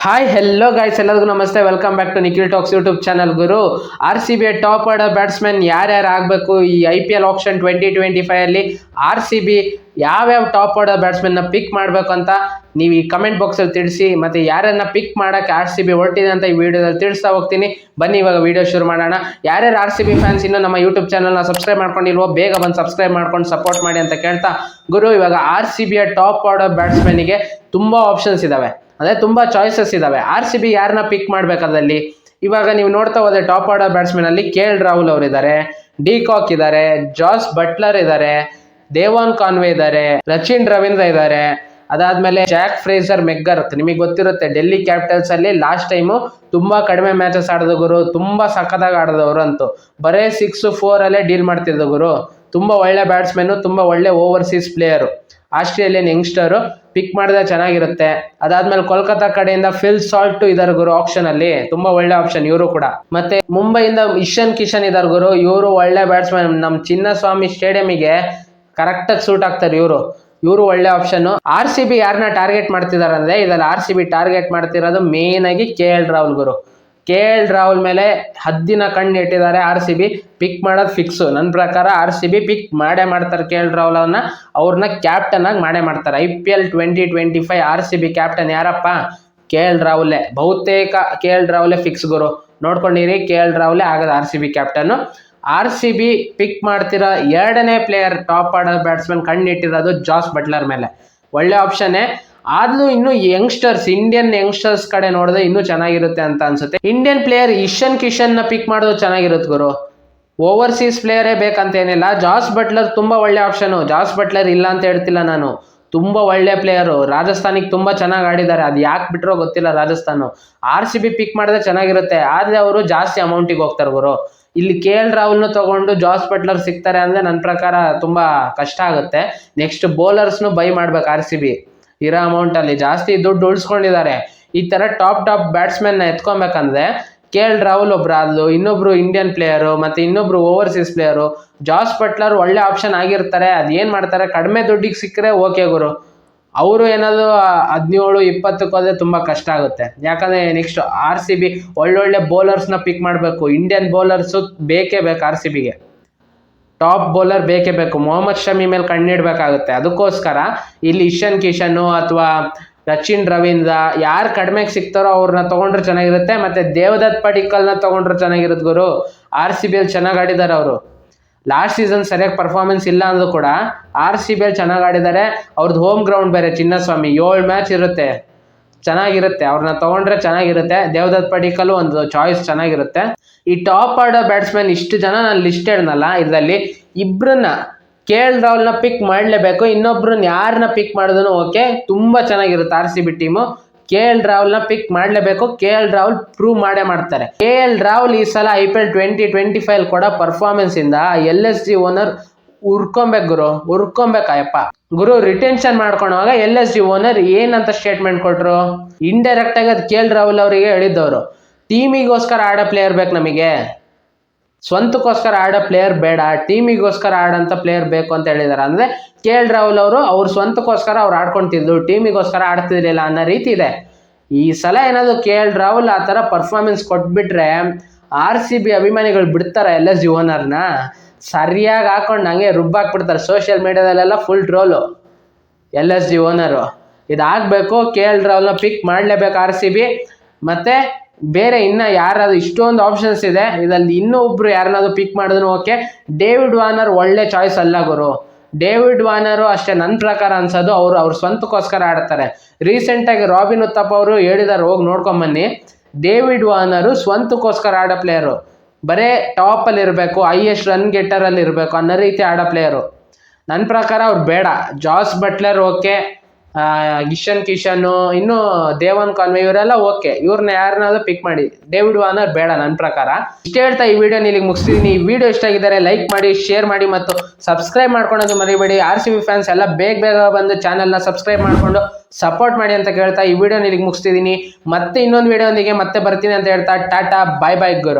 Hi hello guys, ಎಲ್ಲರಿಗೂ ನಮಸ್ತೆ. Welcome back to Nikhil talks YouTube channel. ಗುರು, RCB ಟಾಪ್ ಆರ್ಡರ್ ಬ್ಯಾಟ್ಸ್ಮನ್ ಯಾರ್ಯಾರು ಆಗಬೇಕು ಈ IPL ಆಪ್ಷನ್ 2025 ಅಲ್ಲಿ RCB ಯಾವ್ಯಾವ ಟಾಪ್ ಆರ್ಡರ್ ಬ್ಯಾಟ್ಸ್ಮನ್ನ ಪಿಕ್ ಮಾಡಬೇಕು ಅಂತ ನೀವು ಈ ಕಮೆಂಟ್ ಬಾಕ್ಸಲ್ಲಿ ತಿಳಿಸಿ. ಮತ್ತು ಯಾರನ್ನ ಪಿಕ್ ಮಾಡೋಕ್ಕೆ RCB ಹೊರಟಿದೆ ಅಂತ ಈ ವಿಡಿಯೋದಲ್ಲಿ ತಿಳಿಸ್ತಾ ಹೋಗ್ತೀನಿ. ಬನ್ನಿ ಇವಾಗ ವಿಡಿಯೋ ಶುರು ಮಾಡೋಣ. ಯಾರ್ಯಾರು RCB ಫ್ಯಾನ್ಸ್ ಇನ್ನೂ ನಮ್ಮ ಯೂಟ್ಯೂಬ್ ಚಾನಲ್ನ ಸಬ್ಸ್ಕ್ರೈಬ್ ಮಾಡ್ಕೊಂಡಿಲ್ವೋ ಬೇಗ ಬಂದು ಸಬ್ಸ್ಕ್ರೈಬ್ ಮಾಡ್ಕೊಂಡು ಸಪೋರ್ಟ್ ಮಾಡಿ ಅಂತ ಕೇಳ್ತಾ, ಗುರು ಇವಾಗ RCB ಟಾಪ್ ಆರ್ಡರ್ ಬ್ಯಾಟ್ಸ್ಮನ್ನಿಗೆ ತುಂಬ ಆಪ್ಷನ್ಸ್ ಇದ್ದಾವೆ, ಅದೇ ತುಂಬ ಚಾಯ್ಸಸ್ ಇದಾವೆ. RCB ಯಾರನ್ನ ಪಿಕ್ ಮಾಡ್ಬೇಕಾದಲ್ಲಿ ಇವಾಗ ನೀವು ನೋಡ್ತಾ ಹೋದ್ರೆ ಟಾಪ್ ಆರ್ಡರ್ ಬ್ಯಾಟ್ಸ್ಮನ್ ಅಲ್ಲಿ KL ರಾಹುಲ್ ಅವರು ಇದ್ದಾರೆ, ಡಿ ಕಾಕ್ ಇದ್ದಾರೆ, ಜಾಸ್ ಬಟ್ಲರ್ ಇದ್ದಾರೆ, ದೇವಾನ್ ಕಾನ್ವೆ ಇದ್ದಾರೆ, ಸಚಿನ್ ರವೀಂದ್ರ ಇದ್ದಾರೆ. ಅದಾದ್ಮೇಲೆ ಜಾಕ್ ಫ್ರೇಸರ್ ಮೆಗ್ಗರ್, ನಿಮಗೆ ಗೊತ್ತಿರುತ್ತೆ ಡೆಲ್ಲಿ ಕ್ಯಾಪಿಟಲ್ಸ್ ಅಲ್ಲಿ ಲಾಸ್ಟ್ ಟೈಮು ತುಂಬಾ ಕಡಿಮೆ ಮ್ಯಾಚಸ್ ಆಡಿದ ಗುರು, ತುಂಬಾ ಸಖತ್ತಾಗಿ ಆಡಿದವರು ಅಂತೂ ಬರೇ 6-4 ಅಲ್ಲೇ ಡೀಲ್ ಮಾಡ್ತಿದ್ದ ಗುರು. ತುಂಬಾ ಒಳ್ಳೆ ಬ್ಯಾಟ್ಸ್ಮನ್, ತುಂಬಾ ಒಳ್ಳೆ ಓವರ್ಸೀಸ್ ಪ್ಲೇಯರು, ಆಸ್ಟ್ರೇಲಿಯನ್ ಯಂಗ್ಸ್ಟರು. ಪಿಕ್ ಮಾಡಿದ್ರೆ ಚೆನ್ನಾಗಿರುತ್ತೆ. ಅದಾದ್ಮೇಲೆ ಕೋಲ್ಕತ್ತಾ ಕಡೆಯಿಂದ ಫಿಲ್ ಸಾಲ್ಟ್ ಇದಾರೆ ಗುರು ಆಪ್ಷನ್ ಅಲ್ಲಿ, ತುಂಬಾ ಒಳ್ಳೆ ಆಪ್ಷನ್ ಇವರು ಕೂಡ. ಮತ್ತೆ ಮುಂಬೈಯಿಂದ ಇಶಾನ್ ಕಿಶನ್ ಇದಾರೆ ಗುರು, ಇವರು ಒಳ್ಳೆ ಬ್ಯಾಟ್ಸ್ಮನ್, ನಮ್ಮ ಚಿನ್ನಸ್ವಾಮಿ ಸ್ಟೇಡಿಯಂಗೆ ಕರೆಕ್ಟಾಗಿ ಸೂಟ್ ಆಗ್ತಾರೆ ಇವರು ಒಳ್ಳೆ ಆಪ್ಷನ್. RCB ಯಾರನ್ನ ಟಾರ್ಗೆಟ್ ಮಾಡ್ತಿದಾರೆ ಅಂದ್ರೆ ಇದ್ರಲ್ಲಿ RCB ಟಾರ್ಗೆಟ್ ಮಾಡ್ತಿರೋದು ಮೇನ್ ಆಗಿ KL ರಾಹುಲ್ ಗುರು. KL ರಾಹುಲ್ ಮೇಲೆ ಹದ್ದಿನ ಕಣ್ಣು ಇಟ್ಟಿದ್ದಾರೆ. RCB ಪಿಕ್ ಮಾಡೋದು ಫಿಕ್ಸು. ನನ್ನ ಪ್ರಕಾರ RCB ಪಿಕ್ ಮಾಡೇ ಮಾಡ್ತಾರೆ KL ರಾಹುಲ್ ಅವ್ರನ್ನ ಕ್ಯಾಪ್ಟನ್ ಆಗಿ ಮಾಡೇ ಮಾಡ್ತಾರೆ. IPL 2025 RCB ಕ್ಯಾಪ್ಟನ್ ಯಾರಪ್ಪ? KL ರಾಹುಲೇ. ಬಹುತೇಕ KL ರಾಹುಲೇ ಫಿಕ್ಸ್ ಗುರು, ನೋಡ್ಕೊಂಡಿರಿ. KL ರಾಹುಲೇ ಆಗೋದು RCB ಕ್ಯಾಪ್ಟನ್. RCB ಪಿಕ್ ಮಾಡ್ತಿರೋ ಎರಡನೇ ಪ್ಲೇಯರ್ ಟಾಪ್ ಆರ್ಡರ್ ಬ್ಯಾಟ್ಸ್ಮನ್ ಕಣ್ಣಿಟ್ಟಿರೋದು ಜಾಸ್ ಬಟ್ಲರ್ ಮೇಲೆ. ಒಳ್ಳೆ ಆಪ್ಷನ್ನೇ. ಆದ್ರೂ ಇನ್ನು ಯಂಗ್ಸ್ಟರ್ಸ್, ಇಂಡಿಯನ್ ಯಂಗ್ಸ್ಟರ್ಸ್ ಕಡೆ ನೋಡಿದ್ರೆ ಇನ್ನೂ ಚೆನ್ನಾಗಿರುತ್ತೆ ಅಂತ ಅನ್ಸುತ್ತೆ. ಇಂಡಿಯನ್ ಪ್ಲೇಯರ್ ಇಶಾನ್ ಕಿಶನ್ ನ ಪಿಕ್ ಮಾಡೋದು ಚೆನ್ನಾಗಿರುತ್ತೆ ಗುರು. ಓವರ್ಸೀಸ್ ಪ್ಲೇಯರೇ ಬೇಕಂತ ಏನಿಲ್ಲ. ಜಾಸ್ ಬಟ್ಲರ್ ತುಂಬಾ ಒಳ್ಳೆ ಆಪ್ಷನ್. ಜಾಸ್ ಬಟ್ಲರ್ ಇಲ್ಲ ಅಂತ ಹೇಳ್ತಿಲ್ಲ ನಾನು, ತುಂಬಾ ಒಳ್ಳೆ ಪ್ಲೇಯರು. ರಾಜಸ್ಥಾನಿಗೆ ತುಂಬಾ ಚೆನ್ನಾಗಿ ಆಡಿದ್ದಾರೆ, ಅದು ಯಾಕೆ ಬಿಟ್ರೋ ಗೊತ್ತಿಲ್ಲ. ರಾಜಸ್ಥಾನ RCB ಪಿಕ್ ಮಾಡಿದ್ರೆ ಚೆನ್ನಾಗಿರುತ್ತೆ, ಆದ್ರೆ ಅವರು ಜಾಸ್ತಿ ಅಮೌಂಟಿಗೆ ಹೋಗ್ತಾರೆ ಗುರು. ಇಲ್ಲಿ KL ರಾಹುಲ್ನು ತಗೊಂಡು ಜಾಸ್ ಬಟ್ಲರ್ ಸಿಗ್ತಾರೆ ಅಂದ್ರೆ ನನ್ನ ಪ್ರಕಾರ ತುಂಬಾ ಕಷ್ಟ ಆಗುತ್ತೆ. ನೆಕ್ಸ್ಟ್ ಬೌಲರ್ಸ್ನು ಬೈ ಮಾಡ್ಬೇಕು RCB. ಇರೋ ಅಮೌಂಟ್ ಅಲ್ಲಿ ಜಾಸ್ತಿ ದುಡ್ಡು ಉಳಿಸ್ಕೊಂಡಿದ್ದಾರೆ. ಈ ತರ ಟಾಪ್ ಬ್ಯಾಟ್ಸ್ಮನ್ ಎತ್ಕೊಬೇಕಂದ್ರೆ KL ರಾಹುಲ್ ಒಬ್ರು ಆದ್ಲು, ಇನ್ನೊಬ್ರು ಇಂಡಿಯನ್ ಪ್ಲೇಯರು, ಮತ್ತೆ ಇನ್ನೊಬ್ರು ಓವರ್ಸೀಸ್ ಪ್ಲೇಯರು. ಜಾಸ್ ಬಟ್ಲರ್ ಒಳ್ಳೆ ಆಪ್ಷನ್ ಆಗಿರ್ತಾರೆ. ಅದೇನ್ ಮಾಡ್ತಾರೆ, ಕಡಿಮೆ ದುಡ್ಡಿಗೆ ಸಿಕ್ಕರೆ ಓಕೆ ಗುರು. ಅವರು ಏನಾದ್ರು 17-20 ಹೋದ್ರೆ ತುಂಬಾ ಕಷ್ಟ ಆಗುತ್ತೆ. ಯಾಕಂದ್ರೆ ನೆಕ್ಸ್ಟ್ RCB ಒಳ್ಳೊಳ್ಳೆ ಬೌಲರ್ಸ್ನ ಪಿಕ್ ಮಾಡಬೇಕು. ಇಂಡಿಯನ್ ಬೌಲರ್ಸ್ ಬೇಕೇ ಬೇಕು RCBಗೆ, ಟಾಪ್ ಬೌಲರ್ ಬೇಕೇ ಬೇಕು. ಮೊಹಮ್ಮದ್ ಶಮಿ ಮೇಲೆ ಕಣ್ಣಿಡ್ಬೇಕಾಗುತ್ತೆ. ಅದಕ್ಕೋಸ್ಕರ ಇಲ್ಲಿ ಇಶಾನ್ ಕಿಶನ್ ಅಥವಾ ಸಚಿನ್ ರವೀಂದ್ರ ಯಾರು ಕಡಿಮೆಗೆ ಸಿಗ್ತಾರೋ ಅವ್ರನ್ನ ತಗೊಂಡ್ರೆ ಚೆನ್ನಾಗಿರುತ್ತೆ. ಮತ್ತೆ ದೇವದತ್ ಪಡಿಕ್ಕಲ್ನ ತಗೊಂಡ್ರೆ ಚೆನ್ನಾಗಿರುತ್ತೆ ಗುರು. RCB ಅಲ್ಲಿ ಚೆನ್ನಾಗಿ ಆಡಿದ್ದಾರೆ ಅವರು. ಲಾಸ್ಟ್ ಸೀಸನ್ ಸರಿಯಾಗಿ ಪರ್ಫಾರ್ಮೆನ್ಸ್ ಇಲ್ಲ ಅಂದ್ರೂ ಕೂಡ RCB ಅಲ್ಲಿ ಚೆನ್ನಾಗಿ ಆಡಿದ್ದಾರೆ. ಅವ್ರದ್ದು ಹೋಮ್ ಗ್ರೌಂಡ್ ಬೇರೆ ಚಿನ್ನಸ್ವಾಮಿ, 7 ಮ್ಯಾಚ್ ಇರುತ್ತೆ, ಚೆನ್ನಾಗಿರುತ್ತೆ. ಅವ್ರನ್ನ ತಗೊಂಡ್ರೆ ಚೆನ್ನಾಗಿರುತ್ತೆ. ದೇವದತ್ ಪಡಿಕ್ಕಲ್ ಒಂದು ಚಾಯ್ಸ್ ಚೆನ್ನಾಗಿರುತ್ತೆ. ಈ ಟಾಪ್ ಆರ್ಡರ್ ಬ್ಯಾಟ್ಸ್ಮನ್ ಇಷ್ಟು ಜನ ನಾನು ಲಿಸ್ಟ್ ಹೇಳಿದ್ನಲ್ಲ, ಇದರಲ್ಲಿ ಇಬ್ಬರನ್ನ KL ರಾಹುಲ್ನ ಪಿಕ್ ಮಾಡಲೇಬೇಕು. ಇನ್ನೊಬ್ರನ್ನ ಯಾರನ್ನ ಪಿಕ್ ಮಾಡಿದ್ರು ಓಕೆ, ತುಂಬಾ ಚೆನ್ನಾಗಿರುತ್ತೆ RCB ಟೀಮು. KL ರಾಹುಲ್ನ ಪಿಕ್ ಮಾಡಲೇಬೇಕು. KL ರಾಹುಲ್ ಪ್ರೂವ್ ಮಾಡೇ ಮಾಡ್ತಾರೆ. KL ರಾಹುಲ್ ಈ ಸಲ IPL 2025 ಕೂಡ ಪರ್ಫಾರ್ಮೆನ್ಸ್ ಇಂದ LSG ಓನರ್ ಉರ್ಕೊಬೇಕು ಗುರು, ಉರ್ಕೊಬೇಕಪ್ಪ ಗುರು. ರಿಟೆನ್ಷನ್ ಮಾಡ್ಕೊಂಡಾಗ LSG ಓನರ್ ಏನಂತ ಸ್ಟೇಟ್ಮೆಂಟ್ ಕೊಟ್ರು, ಇಂಡೈರೆಕ್ಟ್ ಆಗಿ ಅದು KL ರಾಹುಲ್ ಅವರಿಗೆ ಹೇಳಿದ್ದವರು, ಟೀಮಿಗೋಸ್ಕರ ಆಡೋ ಪ್ಲೇಯರ್ ಬೇಕು ನಮಗೆ, ಸ್ವಂತಕ್ಕೋಸ್ಕರ ಆಡೋ ಪ್ಲೇಯರ್ ಬೇಡ, ಟೀಮಿಗೋಸ್ಕರ ಆಡೋಂಥ ಪ್ಲೇಯರ್ ಬೇಕು ಅಂತ ಹೇಳಿದಾರೆ. ಅಂದ್ರೆ KL ರಾಹುಲ್ ಅವರು ಅವ್ರ ಸ್ವಂತಕ್ಕೋಸ್ಕರ ಅವ್ರು ಆಡ್ಕೊಂತಿದ್ರು, ಟೀಮಿಗೋಸ್ಕರ ಆಡ್ತಿರ್ಲಿಲ್ಲ ಅನ್ನೋ ರೀತಿ ಇದೆ. ಈ ಸಲ ಏನಾದ್ರು KL ರಾಹುಲ್ ಆ ಥರ ಪರ್ಫಾರ್ಮೆನ್ಸ್ ಕೊಟ್ಬಿಟ್ರೆ RCB ಅಭಿಮಾನಿಗಳು ಬಿಡ್ತಾರೆ LSG ಓನರ್ನ, ಸರಿಯಾಗಿ ಹಾಕೊಂಡು ಹಂಗೆ ರುಬ್ಬಾಕ್ಬಿಡ್ತಾರೆ. ಸೋಷಿಯಲ್ ಮೀಡಿಯಾದಲ್ಲೆಲ್ಲ ಫುಲ್ ಟ್ರೋಲು LSG ಓನರು. ಇದಾಗಬೇಕು, KL ರಾಹುಲ್ನ ಪಿಕ್ ಮಾಡಲೇಬೇಕು RCB. ಮತ್ತೆ ಬೇರೆ ಇನ್ನ ಯಾರಾದ್ರು ಇಷ್ಟೊಂದು ಆಪ್ಷನ್ಸ್ ಇದೆ, ಇದರಲ್ಲಿ ಇನ್ನೂ ಒಬ್ರು ಯಾರನ್ನಾದ್ರು ಪಿಕ್ ಮಾಡಿದ್ರು ಓಕೆ. ಡೇವಿಡ್ ವಾರ್ನರ್ ಒಳ್ಳೆ ಚಾಯ್ಸ್ ಅಲ್ಲ ಗುರು. ಡೇವಿಡ್ ವಾರ್ನರು ಅಷ್ಟೇ ನನ್ನ ಪ್ರಕಾರ ಅನ್ಸೋದು ಅವ್ರ ಸ್ವಂತಕ್ಕೋಸ್ಕರ ಆಡ್ತಾರೆ. ರೀಸೆಂಟಾಗಿ ರಾಬಿನ್ ಉತ್ತಪ್ಪ ಅವರು ಹೇಳಿದಾರೆ, ಹೋಗಿ ನೋಡ್ಕೊಂಬನ್ನಿ. ಡೇವಿಡ್ ವಾರ್ನರು ಸ್ವಂತಕ್ಕೋಸ್ಕರ ಆಡೋ ಪ್ಲೇಯರು, ಬರೇ ಟಾಪಲ್ಲಿ ಇರಬೇಕು, ಹೈಯೆಸ್ಟ್ ರನ್ ಗೆಟ್ಟರಲ್ಲಿ ಇರಬೇಕು ಅನ್ನೋ ರೀತಿ ಆಡೋ ಪ್ಲೇಯರು. ನನ್ನ ಪ್ರಕಾರ ಅವ್ರು ಬೇಡ. ಜಾಸ್ ಬಟ್ಲರ್ ಓಕೆ, ಇಶಾನ್ ಕಿಶನ್, ಇನ್ನು ದೇವಾನ್ ಕಾನ್ವೆ ಇವರೆಲ್ಲ ಓಕೆ. ಇವ್ರನ್ನ ಯಾರನ್ನಾದ್ರೂ ಪಿಕ್ ಮಾಡಿ. ಡೇವಿಡ್ ವಾರ್ನರ್ ಬೇಡ ನನ್ನ ಪ್ರಕಾರ. ಇಷ್ಟೇ ಹೇಳ್ತಾ ಈ ವಿಡಿಯೋ ಇಲ್ಲಿಗೆ ಮುಗಿಸ್ತಿದ್ದೀನಿ. ಈ ವಿಡಿಯೋ ಇಷ್ಟ ಆಗಿದ್ದಾರೆ ಲೈಕ್ ಮಾಡಿ, ಶೇರ್ ಮಾಡಿ ಮತ್ತು ಸಬ್ಸ್ಕ್ರೈಬ್ ಮಾಡ್ಕೊಳ್ಳೋದು ಮರಿಬೇಡಿ. RCB ಫ್ಯಾನ್ಸ್ ಎಲ್ಲ ಬೇಗ ಬಂದು ಚಾನಲ್ನ ಸಬ್ಸ್ಕ್ರೈಬ್ ಮಾಡ್ಕೊಂಡು ಸಪೋರ್ಟ್ ಮಾಡಿ ಅಂತ ಕೇಳ್ತಾ ಈ ವಿಡಿಯೋ ಇಲ್ಲಿಗೆ ಮುಗಿಸ್ತಿದ್ದೀನಿ. ಮತ್ತೆ ಇನ್ನೊಂದು ವಿಡಿಯೋದೊಂದಿಗೆ ಮತ್ತೆ ಬರ್ತೀನಿ ಅಂತ ಹೇಳ್ತಾ ಟಾಟಾ, ಬೈ ಗುರು.